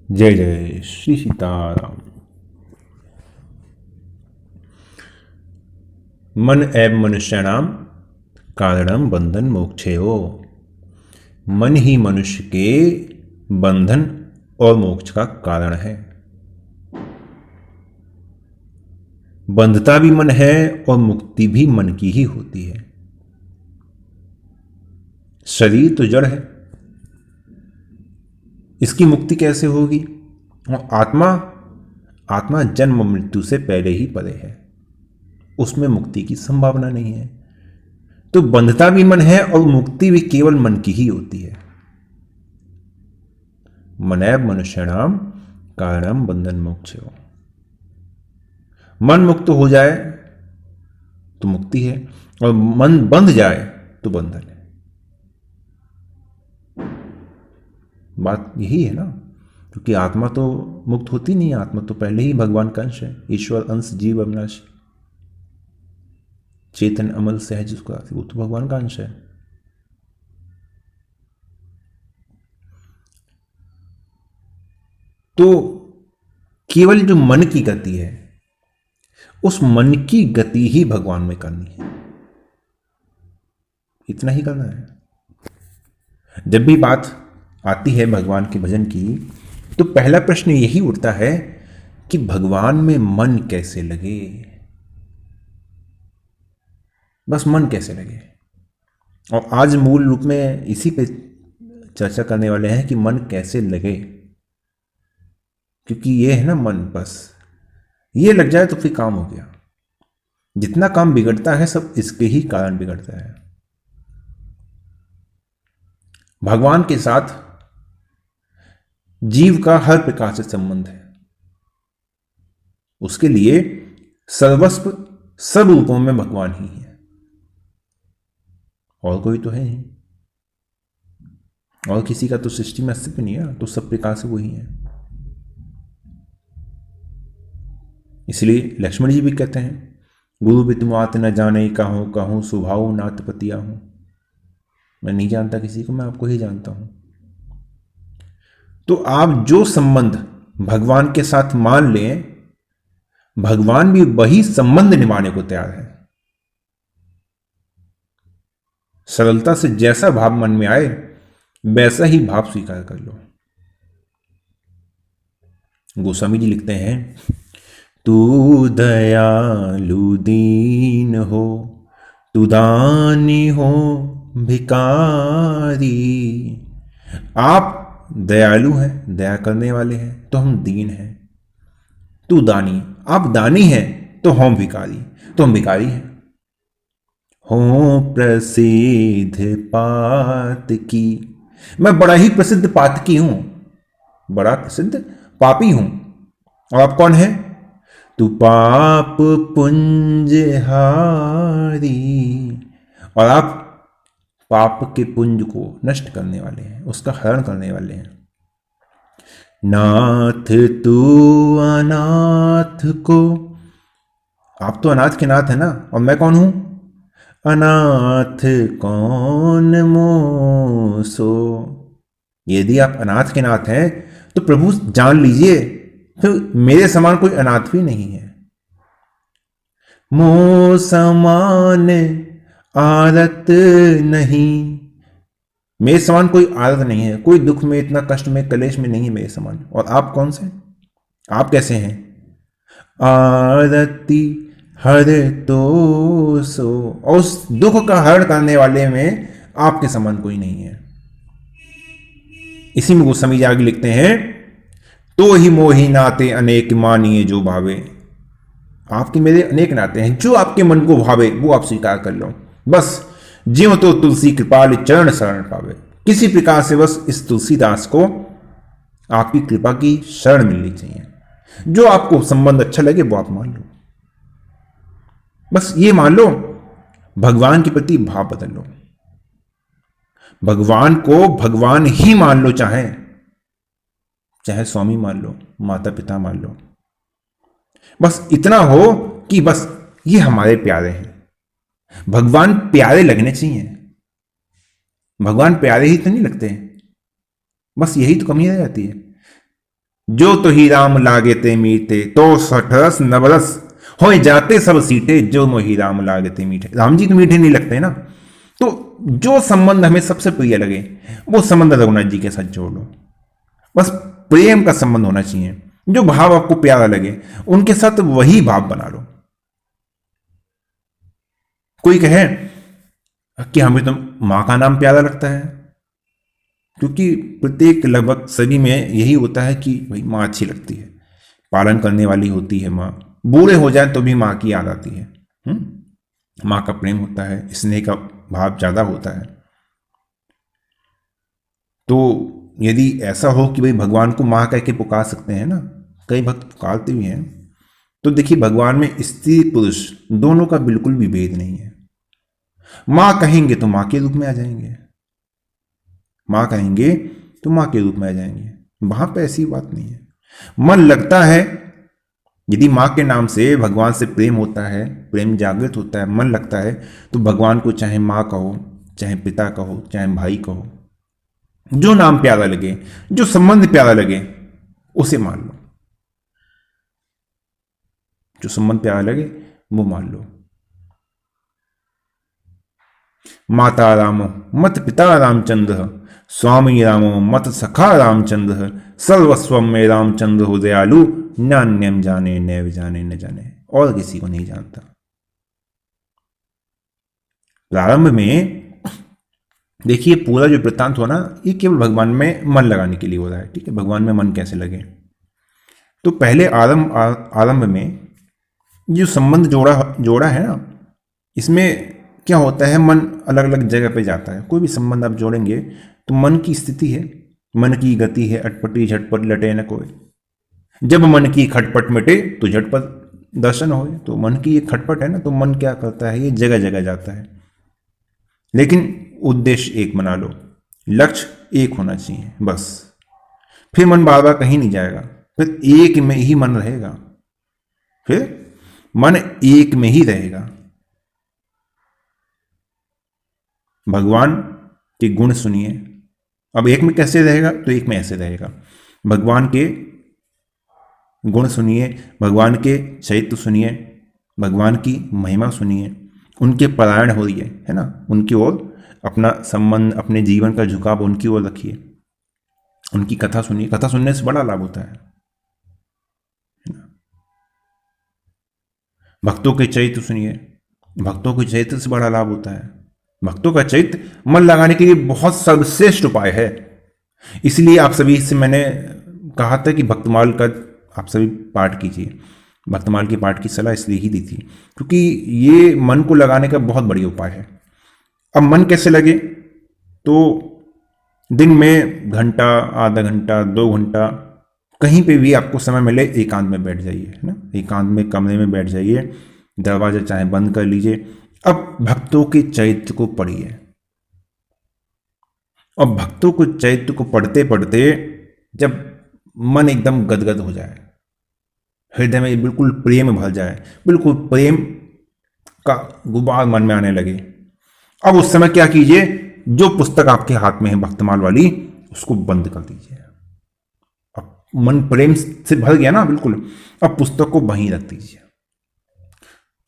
जय जय श्री सीताराम। मन एव मनुष्याणाम कारणम बंधन मोक्षेयो। मन ही मनुष्य के बंधन और मोक्ष का कारण है। बंधता भी मन है और मुक्ति भी मन की ही होती है। शरीर तो जड़ है, इसकी मुक्ति कैसे होगी? और आत्मा जन्म मृत्यु से पहले ही परे है, उसमें मुक्ति की संभावना नहीं है। तो बंधता भी मन है और मुक्ति भी केवल मन की ही होती है। मनैव मनुष्याणाम कारणम बंधन मोक्षो। मन मुक्त हो जाए तो मुक्ति है, और मन बंध जाए तो बंधन है। बात यही है ना, क्योंकि आत्मा तो मुक्त होती नहीं है। आत्मा तो पहले ही भगवान का अंश है। ईश्वर अंश जीव अविनाशी, चेतन अमल सहज, उसको वो तो भगवान का अंश है। तो केवल जो मन की गति है, उस मन की गति ही भगवान में करनी है। इतना ही करना है। जब भी बात आती है भगवान के भजन की, तो पहला प्रश्न यही उठता है कि भगवान में मन कैसे लगे। बस मन कैसे लगे। और आज मूल रूप में इसी पे चर्चा करने वाले हैं कि मन कैसे लगे। क्योंकि ये है ना मन, बस ये लग जाए तो फिर काम हो गया। जितना काम बिगड़ता है सब इसके ही कारण बिगड़ता है। भगवान के साथ जीव का हर प्रकार से संबंध है। उसके लिए सर्वस्व सब रूपों में भगवान ही है, और कोई तो है नहीं। और किसी का तो सृष्टि में अस्तित्व नहीं है, तो सब प्रकार से वही है। इसलिए लक्ष्मण जी भी कहते हैं, गुरु बितुमात न जाने कहूं कहूं स्वभाव नाथ पतिया हूं। मैं नहीं जानता किसी को, मैं आपको ही जानता हूं। तो आप जो संबंध भगवान के साथ मान लें, भगवान भी वही संबंध निभाने को तैयार है। सरलता से जैसा भाव मन में आए वैसा ही भाव स्वीकार कर लो। गोस्वामी जी लिखते हैं, तू दयालु दीन हो, तू दानी हो भिकारी। आप दयालु हैं, दया करने वाले हैं, तो हम दीन हैं। तू दानी, आप दानी हैं, तो हम भिकारी, तो हम भिकारी हैं। हो प्रसिद्ध पात की, मैं बड़ा ही प्रसिद्ध पातकी हूं, बड़ा प्रसिद्ध पापी हूं। और आप कौन हैं? तू पाप पुंज हारी, और आप पाप के पुंज को नष्ट करने वाले हैं, उसका हरण करने वाले हैं। नाथ तू अनाथ को, आप तो अनाथ के नाथ है ना, और मैं कौन हूं? अनाथ कौन मोसो। यदि आप अनाथ के नाथ हैं तो प्रभु जान लीजिए, तो मेरे समान कोई अनाथ भी नहीं है। मो समान आदत नहीं, मेरे समान कोई आदत नहीं है। कोई दुख में, इतना कष्ट में, कलेश में नहीं है मेरे समान। और आप कौन से? आप कैसे हैं? आरती हर तो सो, और उस दुख का हरण करने वाले में आपके समान कोई नहीं है। इसी में गोस्वामी जी आगे लिखते हैं, तो ही मोही नाते अनेक मानिए जो भावे। आपके मेरे अनेक नाते हैं, जो आपके मन को भावे वो आप स्वीकार कर लो। बस ज्यों तो तुलसी कृपाल चरण शरण पावे। किसी प्रकार से बस इस तुलसीदास को आपकी कृपा की शरण मिलनी चाहिए। जो आपको संबंध अच्छा लगे वो आप मान लो। बस ये मान लो, भगवान के प्रति भाव बदल लो। भगवान को भगवान ही मान लो, चाहे स्वामी मान लो, माता पिता मान लो। बस इतना हो कि बस ये हमारे प्यारे हैं। भगवान प्यारे लगने चाहिए। भगवान प्यारे ही तो नहीं लगते हैं, बस यही तो कमी रह जाती है। जो तो ही राम लागे ते मीठे, तो सठरस नवरस हो जाते सब सीटे, जो मोही राम लागे ते मीठे। राम जी तो मीठे नहीं लगते ना, तो जो संबंध हमें सबसे प्रिय लगे वो संबंध रघुनाथ जी के साथ जोड़ लो। बस प्रेम का संबंध होना चाहिए, जो भाव आपको प्यारा लगे उनके साथ वही भाव बना लो। कोई कहे कि हमें तो मां का नाम प्यारा लगता है, क्योंकि प्रत्येक लगभग सभी में यही होता है कि भाई मां अच्छी लगती है, पालन करने वाली होती है मां, बूढ़े हो जाए तो भी मां की याद आती है। मां का प्रेम होता है, स्नेह का भाव ज्यादा होता है। तो यदि ऐसा हो कि भाई भगवान को मां कह के पुकार सकते हैं ना, कई भक्त पुकारते भी हैं, तो देखिए भगवान में स्त्री पुरुष दोनों का बिल्कुल भी भेद नहीं है। मां कहेंगे तो मां के रूप में आ जाएंगे, मां कहेंगे तो मां के रूप में आ जाएंगे, वहां पे ऐसी बात नहीं है। मन लगता है, यदि मां के नाम से भगवान से प्रेम होता है, प्रेम जागृत होता है, मन लगता है, तो भगवान को चाहे मां कहो, चाहे पिता कहो, चाहे भाई कहो, जो नाम प्यारा लगे, जो संबंध प्यारा लगे उसे मान लो, जो संबंध प्यारा लगे वो मान लो। माता रामो मत पिता रामचंद्र, स्वामी रामो मत सखा रामचंद्र, सर्वस्व में रामचंद्र हो दयालु, नान्यम जाने नैव जाने न जाने, और किसी को नहीं जानता। प्रारंभ में देखिए पूरा जो वृत्तांत हो ना, ये केवल भगवान में मन लगाने के लिए हो रहा है। ठीक है, भगवान में मन कैसे लगे, तो पहले आरंभ में जो संबंध जोड़ा है ना, इसमें क्या होता है, मन अलग अलग जगह पे जाता है। कोई भी संबंध आप जोड़ेंगे तो मन की स्थिति है, मन की गति है, अटपटी झटपट लटे न कोई। जब मन की खटपट मिटे तो झटपट दर्शन हो। तो मन की ये खटपट है ना, तो मन क्या करता है, ये जगह जगह जाता है। लेकिन उद्देश्य एक बना लो, लक्ष्य एक होना चाहिए बस। फिर मन बार बार कहीं नहीं जाएगा, फिर एक में ही मन रहेगा, फिर मन एक में ही रहेगा। भगवान के गुण सुनिए। अब एक में कैसे रहेगा, तो एक में ऐसे रहेगा। भगवान के गुण सुनिए, भगवान के चरित्र सुनिए, भगवान की महिमा सुनिए, उनके परायण होइए, है ना, उनकी ओर अपना संबंध, अपने जीवन का झुकाव उनकी ओर रखिए, उनकी कथा सुनिए। कथा सुनने से बड़ा लाभ होता है। भक्तों के चरित्र सुनिए, भक्तों के चरित्र से बड़ा लाभ होता है। भक्तों का चरित्र मन लगाने के लिए बहुत सर्वश्रेष्ठ उपाय है। इसलिए आप सभी से मैंने कहा था कि भक्तमाल का आप सभी पाठ कीजिए। भक्तमाल के पाठ की सलाह इसलिए ही दी थी क्योंकि ये मन को लगाने का बहुत बढ़िया उपाय है। अब मन कैसे लगे, तो दिन में घंटा, आधा घंटा, 2 घंटा, कहीं पे भी आपको समय मिले एकांत में बैठ जाइए, है ना, एकांत में कमरे में बैठ जाइए, दरवाजा चाहे बंद कर लीजिए। अब भक्तों के चरित्र को पढ़िए, और भक्तों को चरित्र को पढ़ते पढ़ते जब मन एकदम गदगद हो जाए, हृदय में बिल्कुल प्रेम भर जाए, बिल्कुल प्रेम का गुबार मन में आने लगे, अब उस समय क्या कीजिए, जो पुस्तक आपके हाथ में है भक्तमाल वाली, उसको बंद कर दीजिए। अब मन प्रेम से भर गया ना बिल्कुल, अब पुस्तक को वहीं रख दीजिए।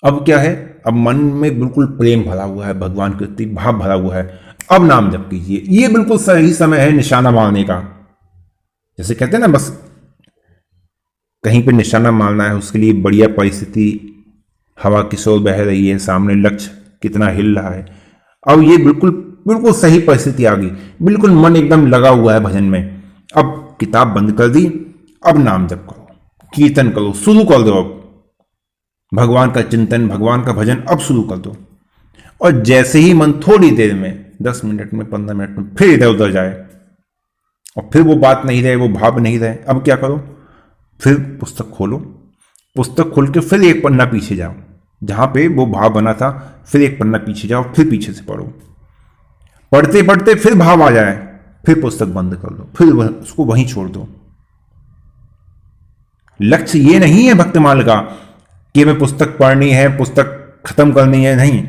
अब क्या है, अब मन में बिल्कुल प्रेम भरा हुआ है, भगवान के प्रति भाव भरा हुआ है। अब नाम जप कीजिए। ये बिल्कुल सही समय है निशाना मारने का। जैसे कहते हैं ना, बस कहीं पे निशाना मारना है, उसके लिए बढ़िया परिस्थिति, हवा की शोर बह रही है, सामने लक्ष्य कितना हिल रहा है। अब ये बिल्कुल सही परिस्थिति आ गई, बिल्कुल मन एकदम लगा हुआ है भजन में। अब किताब बंद कर दी, अब नाम जप करो, कीर्तन करो, शुरू कर दो। अब भगवान का चिंतन, भगवान का भजन अब शुरू कर दो। और जैसे ही मन थोड़ी देर में, 10 मिनट में, 15 मिनट में फिर इधर उधर जाए और फिर वो बात नहीं रहे, वो भाव नहीं रहे, अब क्या करो, फिर पुस्तक खोलो, पुस्तक खोल के फिर एक पन्ना पीछे जाओ, जहां पे वो भाव बना था, फिर एक पन्ना पीछे जाओ, फिर पीछे से पढ़ो। पढ़ते पढ़ते फिर भाव आ जाए, फिर पुस्तक बंद कर दो, फिर उसको वहीं छोड़ दो। लक्ष्य ये नहीं है भक्तमाल का कि हमें पुस्तक पढ़नी है, पुस्तक खत्म करनी है, नहीं।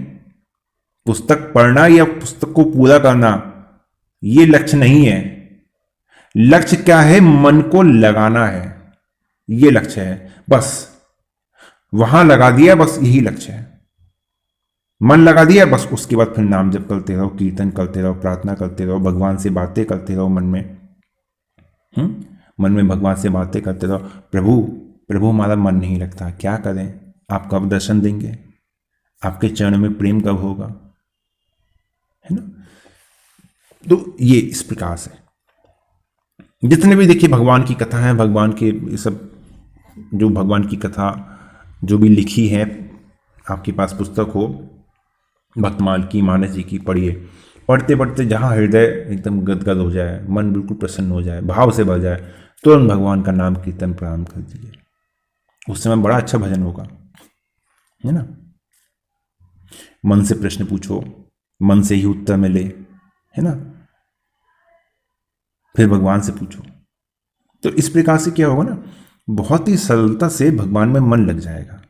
पुस्तक पढ़ना या पुस्तक को पूरा करना ये लक्ष्य नहीं है। लक्ष्य क्या है? मन को लगाना है, ये लक्ष्य है। बस वहां लगा दिया, बस यही लक्ष्य है। मन लगा दिया, बस उसके बाद फिर नाम जप करते रहो, कीर्तन करते रहो, प्रार्थना करते रहो, भगवान से बातें करते रहो मन में। मन में भगवान से बातें करते रहो। प्रभु प्रभु हमारा मन नहीं लगता, क्या करें? आप कब दर्शन देंगे? आपके चरण में प्रेम कब होगा? है ना? तो ये इस प्रकार से जितने भी देखिए भगवान की कथा है, भगवान के ये सब जो भगवान की कथा जो भी लिखी है, आपके पास पुस्तक हो भक्तमाल की, मानस जी की, पढ़िए। पढ़ते पढ़ते जहाँ हृदय एकदम गदगद हो जाए, मन बिल्कुल प्रसन्न हो जाए, भाव से भर जाए, तुरंत भगवान का नाम कीर्तन प्रारंभ कर दीजिए। उस समय बड़ा अच्छा भजन होगा, है ना? मन से प्रश्न पूछो, मन से ही उत्तर मिले, है ना? फिर भगवान से पूछो। तो इस प्रकार से क्या होगा ना, बहुत ही सरलता से भगवान में मन लग जाएगा।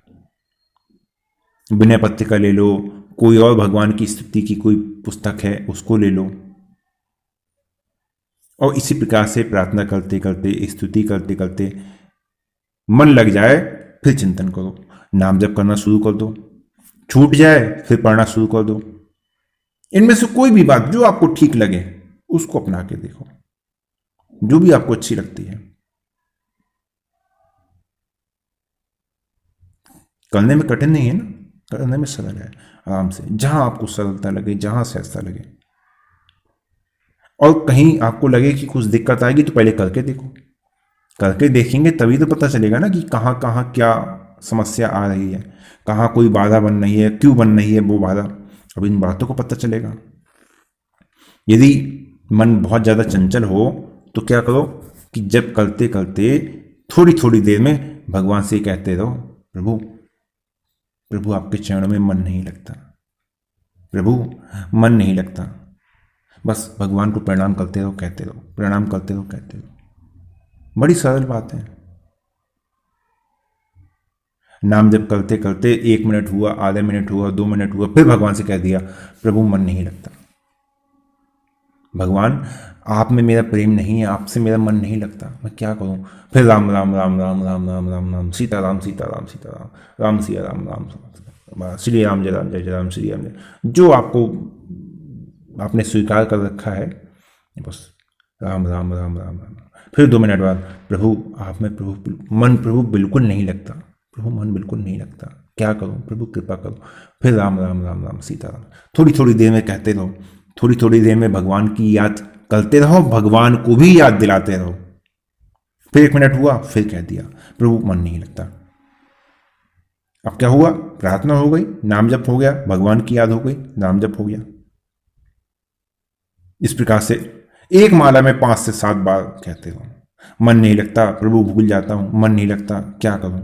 विनय पत्रिका ले लो, कोई और भगवान की स्तुति की कोई पुस्तक है उसको ले लो, और इसी प्रकार से प्रार्थना करते करते, स्तुति करते करते मन लग जाए, फिर चिंतन करो, नाम जप करना शुरू कर दो। छूट जाए फिर पढ़ना शुरू कर दो। इनमें से कोई भी बात जो आपको ठीक लगे उसको अपना के देखो, जो भी आपको अच्छी लगती है। करने में कठिन नहीं है ना, करने में सरल है। आराम से जहां आपको सरलता लगे, जहां सहजता लगे, और कहीं आपको लगे कि कुछ दिक्कत आएगी तो पहले करके देखो। करके देखेंगे तभी तो पता चलेगा ना कि कहाँ कहाँ क्या समस्या आ रही है, कहाँ कोई बाधा बन रही है, क्यों बन रही है वो बाधा। अब इन बातों को पता चलेगा। यदि मन बहुत ज़्यादा चंचल हो तो क्या करो कि जब करते करते थोड़ी थोड़ी देर में भगवान से कहते रहो, प्रभु प्रभु आपके चरणों में मन नहीं लगता, प्रभु मन नहीं लगता। बस भगवान को प्रणाम करते रहो, कहते रहो, प्रणाम करते रहो, कहते रहो। बड़ी सरल बात है। नाम जप करते करते 1 मिनट हुआ, आधा मिनट हुआ, 2 मिनट हुआ, फिर भगवान से कह दिया, प्रभु मन नहीं लगता, भगवान आप में मेरा प्रेम नहीं है, आपसे मेरा मन नहीं लगता, मैं क्या करूं? फिर राम राम राम राम राम राम राम राम, सीता राम सीता राम सीता राम, राम सिया राम राम श्री राम जय राम जय जय राम श्री राम जय, जो आपको आपने स्वीकार कर रखा है, बस राम राम राम राम राम। फिर 2 मिनट बाद, प्रभु आप में प्रभु बिल्कुल नहीं लगता, प्रभु मन बिल्कुल नहीं लगता, क्या करूं? प्रभु कृपा करो। फिर राम राम राम राम सीता राम। थोड़ी थोड़ी देर में कहते रहो, थोड़ी थोड़ी देर में भगवान की याद करते रहो, भगवान को भी याद दिलाते रहो। फिर 1 मिनट हुआ, फिर कह दिया, प्रभु मन नहीं लगता। अब क्या हुआ? प्रार्थना हो गई, नाम जप हो गया, भगवान की याद हो गई, नाम जप हो गया। इस प्रकार से एक माला में 5 से 7 बार कहते रहो, मन नहीं लगता, प्रभु भूल जाता हूं, मन नहीं लगता, क्या करूं?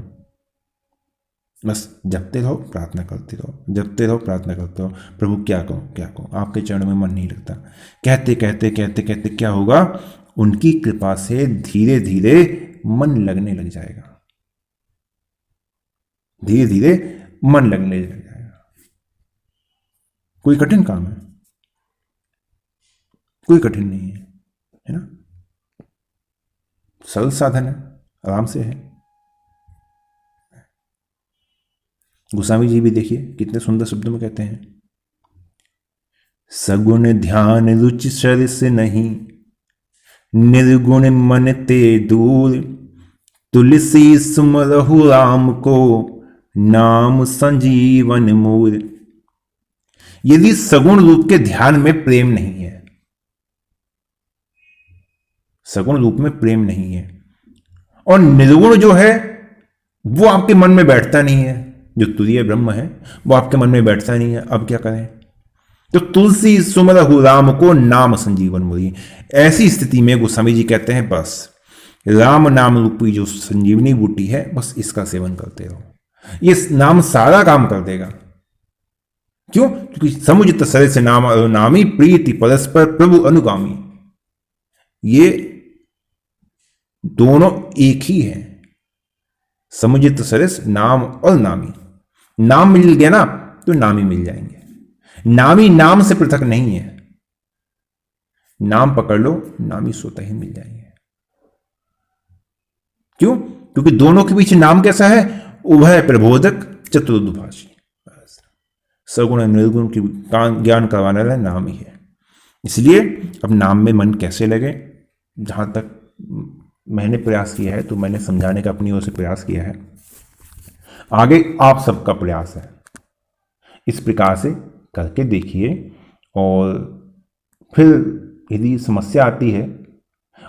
बस जपते रहो, प्रार्थना करते रहो, जपते रहो, प्रार्थना करते रहो, प्रभु क्या कहूँ क्या कहूँ, आपके चरण में मन नहीं लगता। कहते कहते कहते कहते क्या होगा? उनकी कृपा से धीरे धीरे मन लगने लग जाएगा, धीरे धीरे मन लगने लग जाएगा। कोई कठिन काम है? कोई कठिन नहीं है ना? सरल साधन है, आराम से है। गोस्वामी जी भी देखिए कितने सुंदर शब्दों में कहते हैं, सगुण ध्यान रुचि सरस नहीं, निर्गुण मन ते दूर, तुलसी सुमरहु राम को, नाम संजीवन मूर। यदि सगुण रूप के ध्यान में प्रेम नहीं है, सगुण रूप में प्रेम नहीं है, और निर्गुण जो है वो आपके मन में बैठता नहीं है, जो तुरीय ब्रह्म है वो आपके मन में बैठता नहीं है, अब क्या करें? तो तुलसी सुमरहु राम को, नाम संजीवन मूरी। ऐसी स्थिति में गोस्वामी जी कहते हैं, बस राम नाम रूपी जो संजीवनी बूटी है, बस इसका सेवन करते रहो, ये नाम सारा काम कर देगा। क्यों? क्योंकि समुचित सरस से नाम नामी, प्रीति परस्पर प्रभु अनुगामी। ये दोनों एक ही है, समुचित सरस नाम और नामी। नाम मिल गया ना तो नामी मिल जाएंगे, नामी नाम से पृथक नहीं है, नाम पकड़ लो, नामी स्वतः ही मिल जाएंगे। क्यों? क्योंकि दोनों के पीछे नाम कैसा है? उभय प्रबोधक चतुर्दुभाषी। सगुण निर्गुण की ज्ञान करवाने वाला नाम ही है। इसलिए अब नाम में मन कैसे लगे, जहां तक मैंने प्रयास किया है तो मैंने समझाने का अपनी ओर से प्रयास किया है, आगे आप सबका प्रयास है। इस प्रकार से करके देखिए, और फिर यदि समस्या आती है,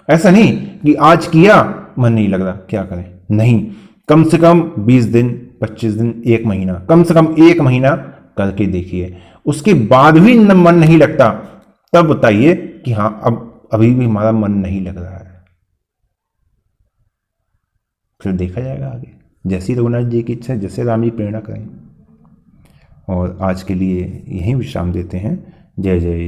ऐसा नहीं कि आज किया मन नहीं लग रहा क्या करें, नहीं, कम से कम 20 दिन, 25 दिन, 1 महीना, कम से कम 1 महीना करके देखिए। उसके बाद भी मन नहीं लगता, तब बताइए कि हाँ अब अभी भी हमारा मन नहीं लग रहा है, फिर देखा जाएगा आगे। जैसी रघुनाथ जी की इच्छा, जैसे राम जी प्रेरणा करें। और आज के लिए यहीं विश्राम देते हैं। जय जय